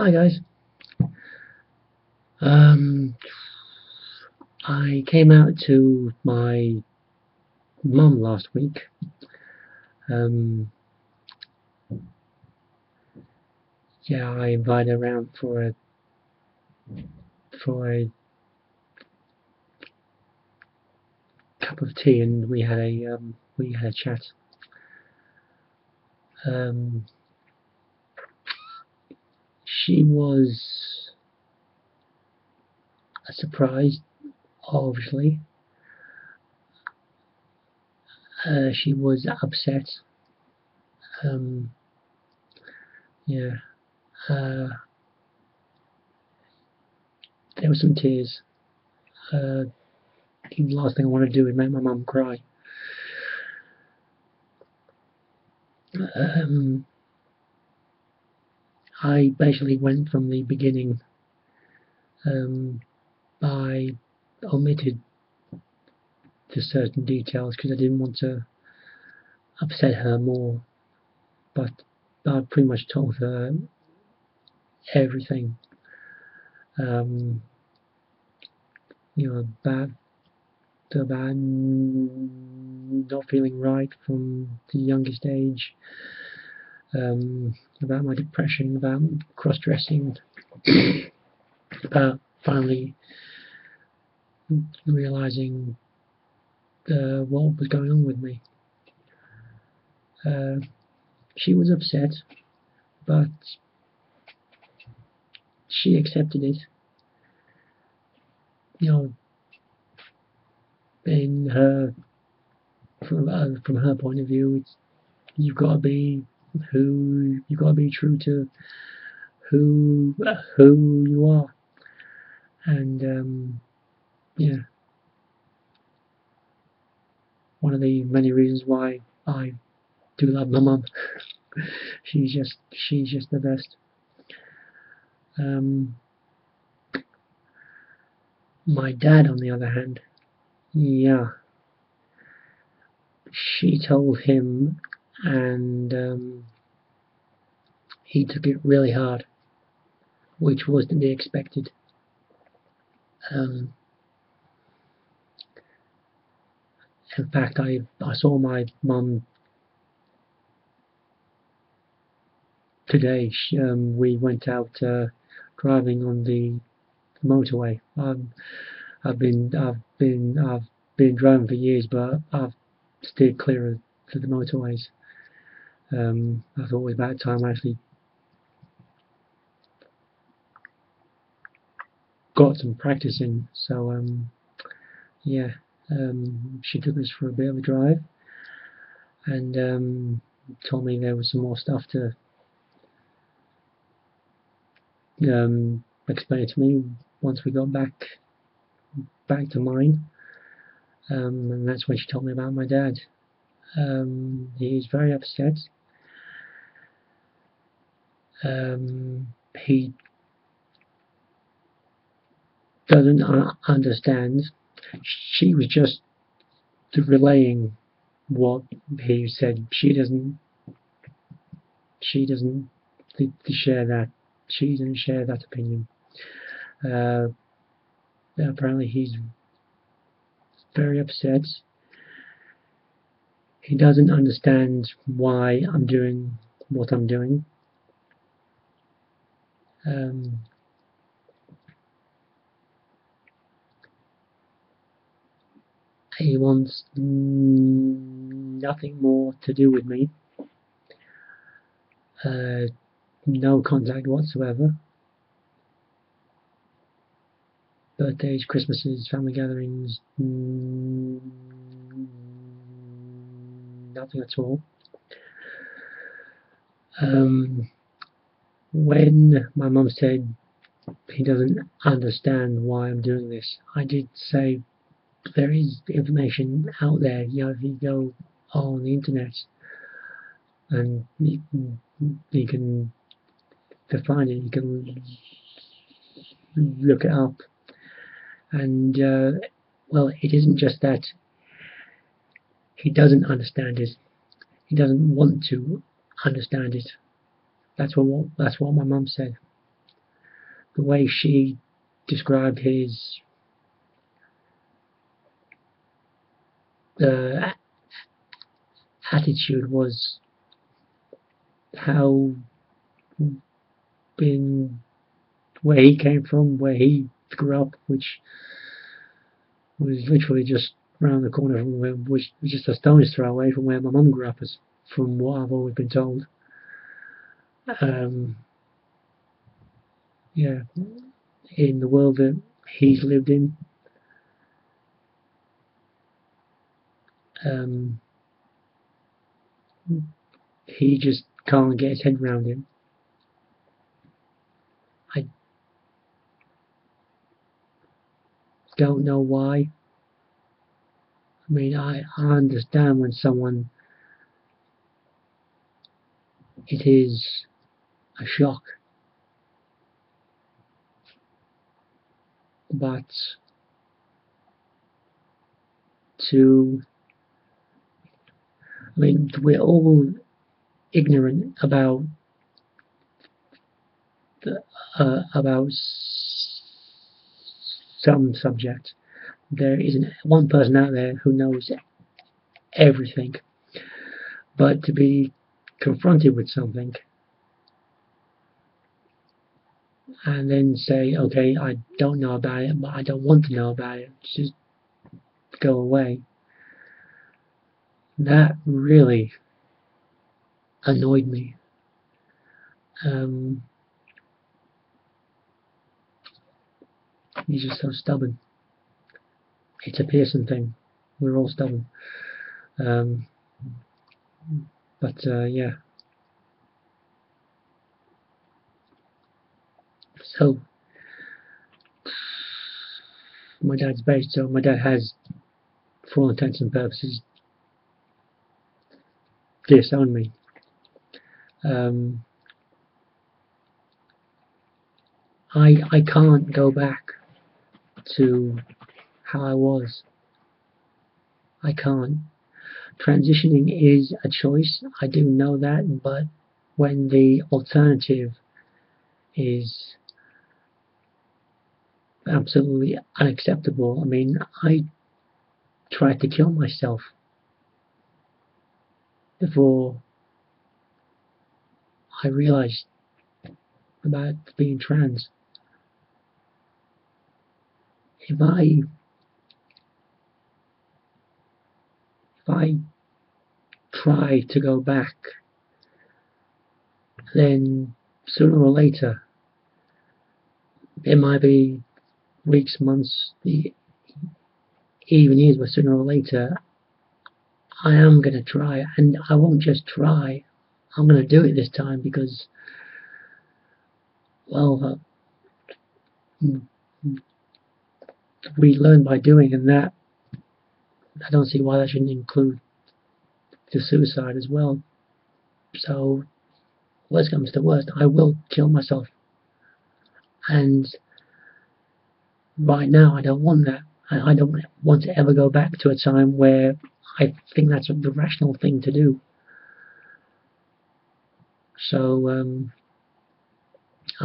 Hi guys. Um, I came out to my mum last week. Um, yeah, I invited her around for a cup of tea, and we had a chat. Um, she was surprised, obviously. She was upset. Um, yeah, uh, there were some tears. Uh, the last thing I want to do is make my mum cry. Um, I basically went from the beginning. Um, I omitted the certain details because I didn't want to upset her more, but I pretty much told her everything. Um, about not feeling right from the youngest age, about my depression, about cross-dressing, about finally realizing what was going on with me. Uh, she was upset, but she accepted it. You know, in her from her point of view, it's you've got to be you've got to be true to who you are, and yeah, one of the many reasons why I do love my mum. She's just the best. Um, my dad, on the other hand, yeah, she told him, and he took it really hard, which was to be expected. Um, in fact, I saw my mum today. We went out driving on the motorway. I've been driving for years, but I've steered clear of the motorways. I thought it was about time I actually got some practice in. So yeah, she took us for a bit of a drive and told me there was some more stuff to explain to me once we got back to mine. And that's when she told me about my dad. He's very upset. He doesn't understand. She was just relaying what he said. She doesn't share that. She doesn't share that opinion. Uh, Apparently, he's very upset. He doesn't understand why I'm doing what I'm doing. Um, he wants nothing more to do with me. Uh, no contact whatsoever. Birthdays, Christmases, family gatherings, nothing at all. When my mum said he doesn't understand why I'm doing this, I did say there is information out there. If you go on the internet and you can find it, you can look it up. And well, it isn't just that he doesn't understand it; he doesn't want to understand it. That's what my mum said. the way she described his attitude was how, in where he came from, where he grew up, which was literally just around the corner from where, which was just a stone's throw away from where my mum grew up, as from what I've always been told. Yeah, in the world that he's lived in, he just can't get his head around it. I don't know why. I mean, I understand when someone, it is a shock, but to, I mean, we're all ignorant about the, about some subjects. There isn't one person out there who knows everything, but to be confronted with something and then say, okay, I don't know about it, but I don't want to know about it, just go away, that really annoyed me. He's just so stubborn. It's a Pearson thing. We're all stubborn. Um, but yeah. So my dad's based. So my dad has, for all intents and purposes, disowned me. I can't go back to how I was. I can't. Transitioning is a choice. I do know that, but when the alternative is absolutely unacceptable, I mean, I tried to kill myself before I realized about being trans. If I try to go back, then sooner or later, it might be weeks, months, even years, but sooner or later, I am going to try, and I won't just try. I'm going to do it this time because, well, we learn by doing, and that I don't see why that shouldn't include the suicide as well. So, worst comes to worst, I will kill myself, and right now I don't want that. I don't want to ever go back to a time where I think that's the rational thing to do. So I'm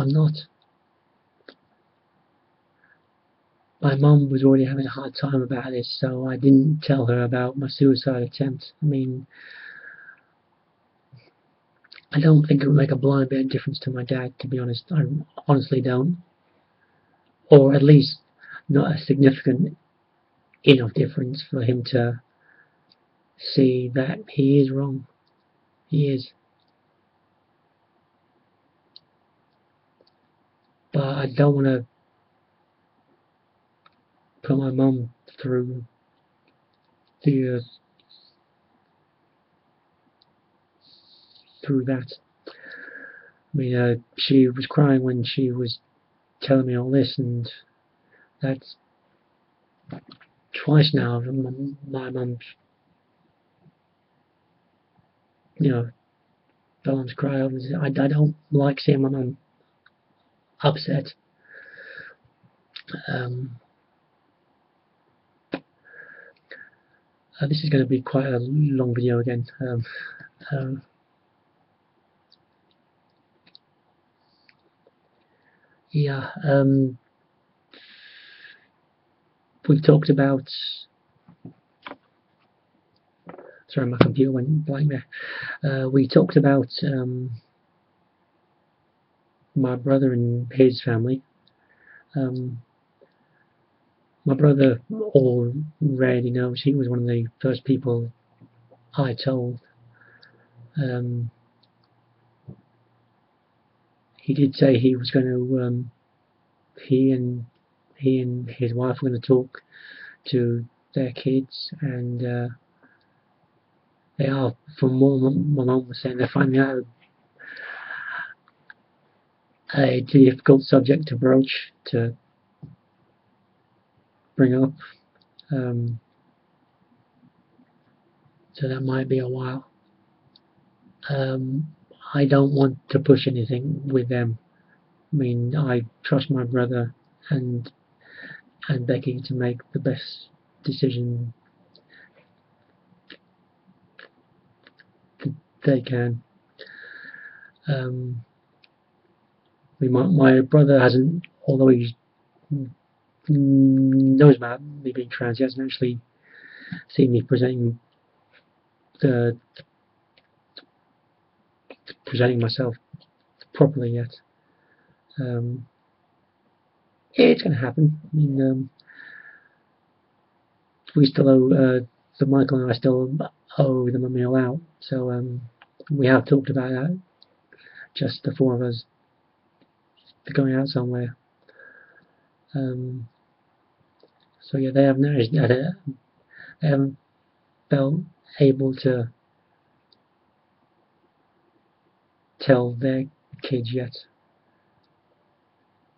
not. My mum was already having a hard time about this, so I didn't tell her about my suicide attempt. I mean, I don't think it would make a blind bit of difference to my dad, to be honest. I honestly don't. Or at least not a significant enough difference for him to see that he is wrong. He is. But I don't want to put my mum through the through that. I mean, she was crying when she was telling me all this, and that's twice now. My mum's, you know, Dawn's cry over. I don't like seeing my mum upset. Um, this is going to be quite a long video again. Um, Yeah, we talked about. Sorry, my computer went blank there. We talked about my brother and his family. Um, my brother already knows. He was one of the first people I told. Um, he did say he was going to. He and he and his wife were going to talk to their kids, and they are. From what my mum was saying, they're finding out a difficult subject to broach to bring up. Um, so that might be a while. Um, I don't want to push anything with them. I mean, I trust my brother and Becky to make the best decision they can. Um, I mean, my brother hasn't, although he knows about me being trans, he hasn't actually seen me the presenting myself properly yet. Um, it's going to happen. I mean, we still owe the Michael and I still owe them a meal out, so we have talked about that. Just the four of us going out somewhere. Um, so yeah, they haven't felt able to tell their kids yet.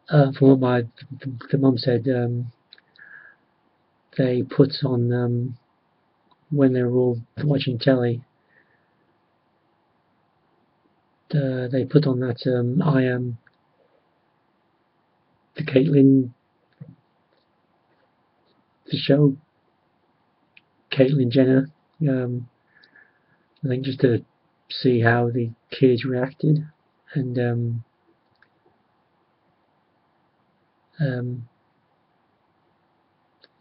From what the mum said, they put on when they were all watching telly. They put on that I am the Caitlyn the show, Caitlyn Jenner. Um, I think just to see how the kids reacted, and um,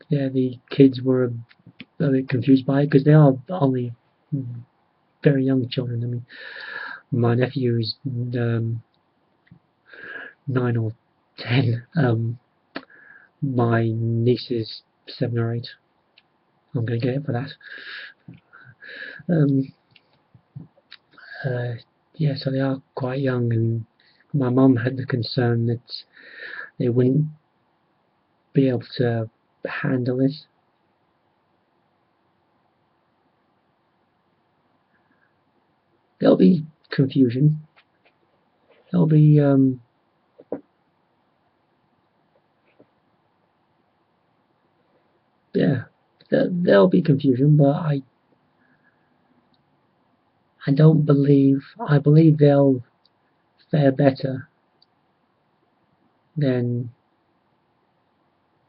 yeah, the kids were a bit confused by it because they are only very young children. I mean, my nephew is 9 or 10. My niece is 7 or 8. I'm going to get it for that. Um, uh, yeah, so they are quite young, and my mum had the concern that they wouldn't be able to handle it. There'll be confusion. There'll be yeah, there'll be confusion, but I don't believe I believe they'll fare better than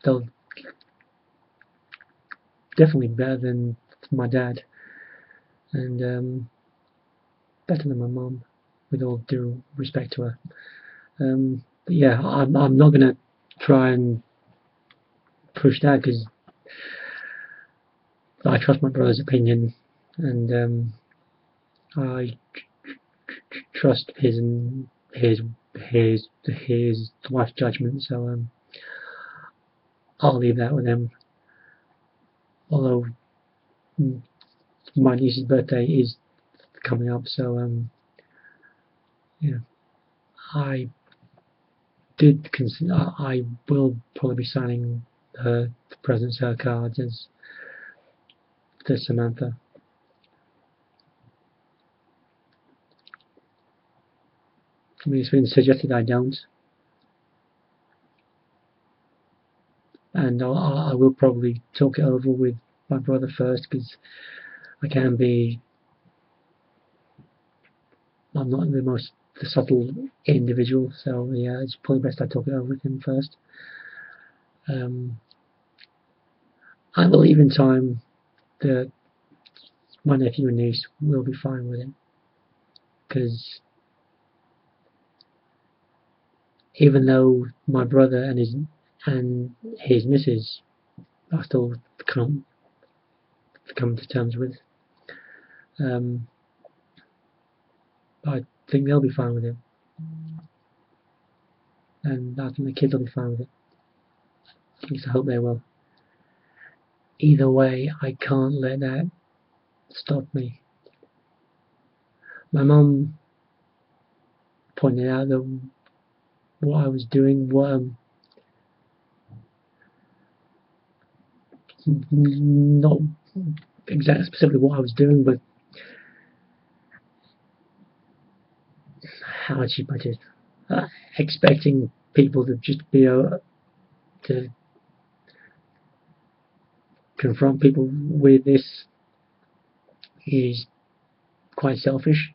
they'll definitely better than my dad, and better than my mum, with all due respect to her. But yeah, I'm not gonna try and push that because I trust my brother's opinion, and I trust his his wife's judgment. So I'll leave that with him. Although my niece's birthday is coming up, so yeah, I did consider I will probably be signing her presents, her cards as to Samantha. I mean, it's been suggested I don't, and I will probably talk it over with my brother first because I can be. I'm not the most the subtle individual, so yeah, it's probably best I talk it over with him first. Um, I believe in time that my nephew and niece will be fine with it because even though my brother and his missus I still can't come to terms with. Um, I think they'll be fine with it, and I think the kids will be fine with it. At least I hope they will. Either way, I can't let that stop me. My mum pointed out that what I was doing, not exactly specifically what I was doing, but how she put it, expecting people to just be able to confront people with this is quite selfish.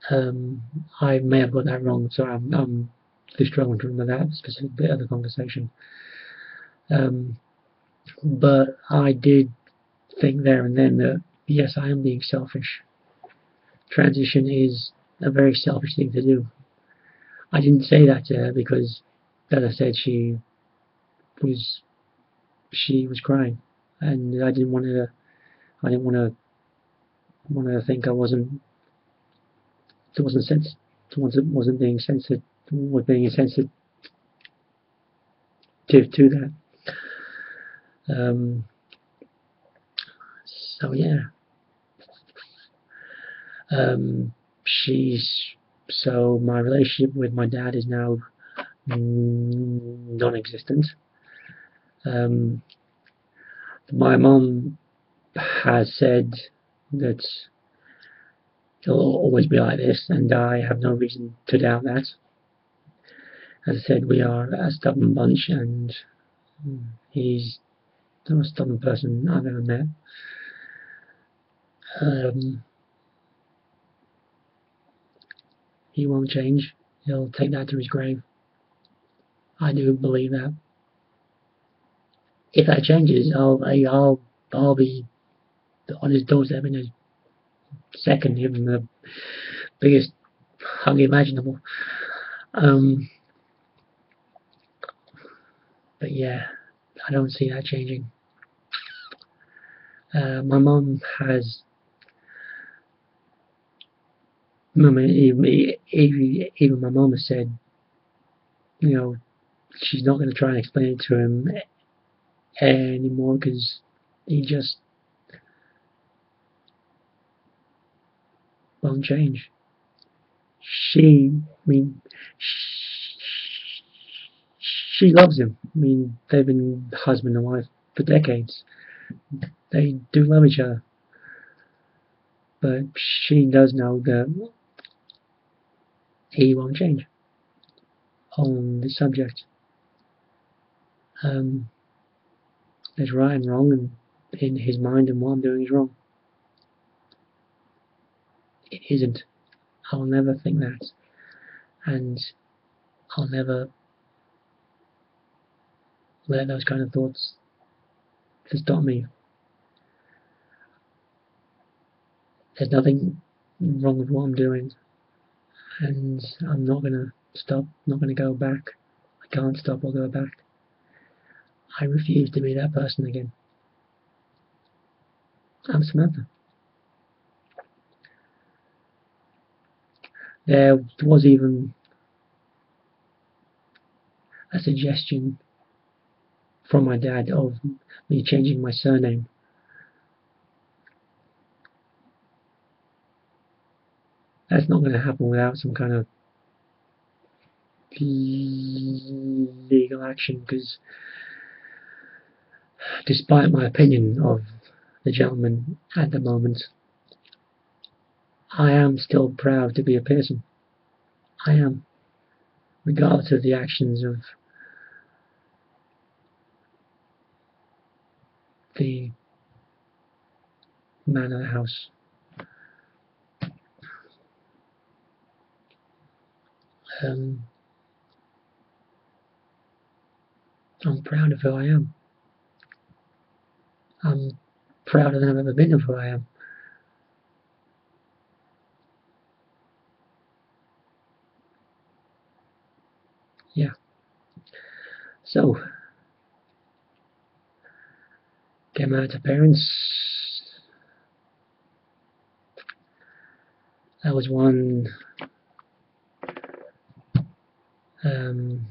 Um, I may have got that wrong, so I'm just struggling to remember that specific bit of the conversation. Um, but I did think there and then that yes, I am being selfish. Transition is a very selfish thing to do. I didn't say that to her because, as I said, was she was crying, and I didn't want her to think I wasn't sens wasn't being sensitive, was being insensitive to that. Um, so yeah, she's so my relationship with my dad is now non-existent. Um, my mum has said that it'll always be like this, and I have no reason to doubt that. As I said, we are a stubborn bunch, and he's the most stubborn person I've ever met. Um, he won't change. He'll take that to his grave. I do believe that. If that changes, I'll be on his doorstep in a second, give him the biggest hug imaginable. Um, but yeah, I don't see that changing. My mum has, even my mum has said, you know, she's not going to try and explain it to him anymore because he just won't change. I mean, she loves him. I mean, they've been husband and wife for decades. They do love each other, but she does know that he won't change on the subject. Um, there's right and wrong, and in his mind, and what I'm doing is wrong. It isn't. I'll never think that, and I'll never let those kind of thoughts to stop me. There's nothing wrong with what I'm doing, and I'm not gonna stop. Not gonna go back. I can't stop or go back. I refuse to be that person again. I'm Samantha. There was even a suggestion from my dad of me changing my surname. That's not going to happen without some kind of legal action because despite my opinion of the gentleman at the moment, I am still proud to be a person. I am, regardless of the actions of the man of the house. Um, I'm proud of who I am. I'm prouder than I've ever been of who I am. yeah. So, came out to parents. That was one um,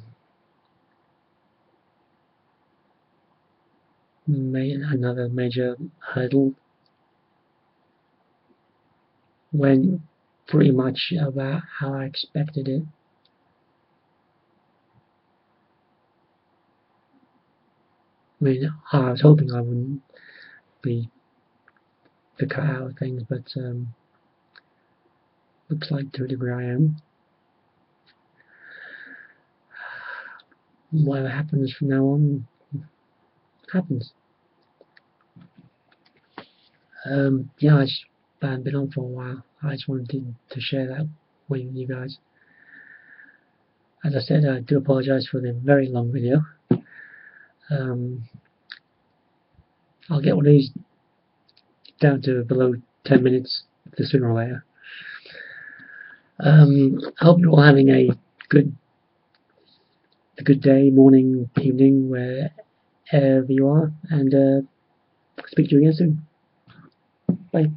another major hurdle. Went pretty much about how I expected it. I mean, I was hoping I wouldn't be the cut out of things, but looks like to a degree I am. Whatever happens from now on happens. Yeah, it's been on for a while. I just wanted to share that with you guys. As I said, I do apologize for the very long video. Um, I'll get one of these down to below 10 minutes sooner or later. I hope you're all having a good day, morning, evening, wherever you are, and speak to you again soon. Bye.